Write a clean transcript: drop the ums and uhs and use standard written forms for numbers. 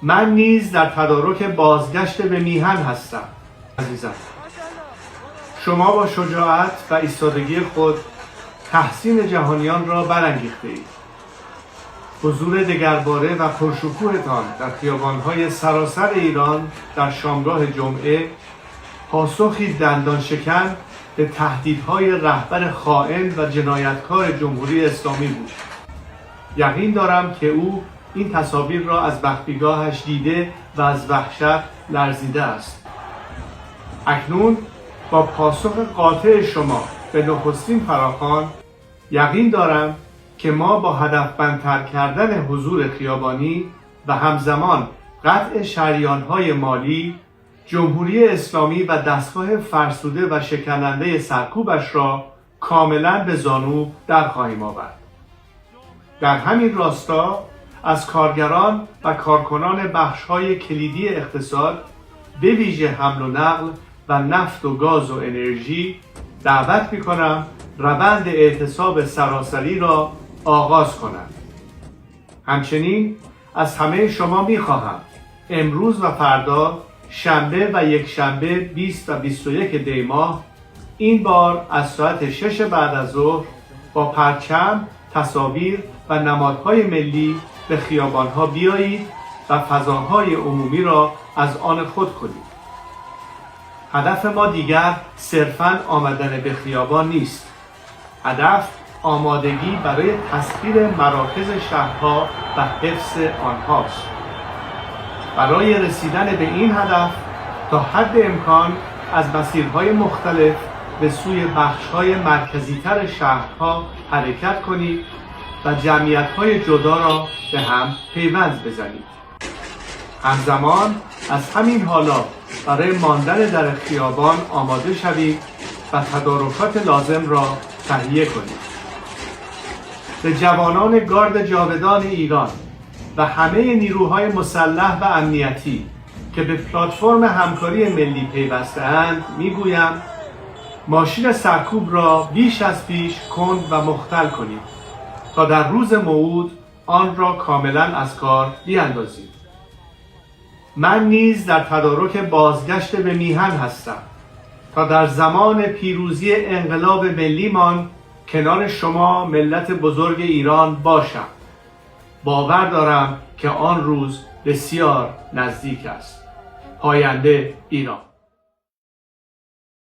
من نیز در تدارک بازگشت به میهن هستم. عزیزان، شما با شجاعت و ایستادگی خود تحسین جهانیان را برانگیخته اید. حضور دگرباره و پرشکوهتان در خیابان‌های سراسر ایران در شامگاه جمعه پاسخی دندان شکن به تهدیدهای رهبر خائن و جنایتکار جمهوری اسلامی بود. یقین دارم که او این تصاویر را از مخفیگاهش دیده و از وحشت لرزیده است. اکنون با پاسخ قاطع شما به نخستین فراخوان یقین دارم که ما با هدفمندتر کردن حضور خیابانی و همزمان قطع شریان‌های مالی، جمهوری اسلامی و دستگاه فرسوده و شکننده سرکوبش را کاملا به زانو در خواهیم آورد. در همین راستا از کارگران و کارکنان بخش‌های کلیدی اقتصاد به ویژه حمل و نقل و نفت و گاز و انرژی دعوت می‌کنم روند اعتصاب سراسری را آغاز کنند. همچنین از همه شما می‌خواهم امروز و فردا شنبه و یکشنبه 20 و 21 دی ماه این بار از ساعت 6 بعد از ظهر با پرچم، تصاویر و نمادهای ملی به خیابان‌ها بیایید و فضاهای عمومی را از آن خود کنید. هدف ما دیگر صرفاً آمدن به خیابان نیست. هدف آمادگی برای تسخیر مراکز شهرها و حفظ آنهاست. برای رسیدن به این هدف تا حد امکان از مسیرهای مختلف به سوی بخش‌های مرکزی‌تر شهرها حرکت کنید و جمعیت‌های جدا را به هم پیوند بزنید. همزمان از همین حالا برای ماندن در خیابان آماده شوید و تدارکات لازم را تهیه کنید. به جوانان گارد جاودان ایران و همه نیروهای مسلح و امنیتی که به پلتفرم همکاری ملی پیوسته‌اند میگویم ماشین سرکوب را بیش از پیش کند و مختل کنید تا در روز موعود آن را کاملا از کار بیاندازید. من نیز در تدارک بازگشت به میهن هستم تا در زمان پیروزی انقلاب ملیمان کنار شما ملت بزرگ ایران باشم. باور دارم که آن روز بسیار نزدیک است. پاینده ایران.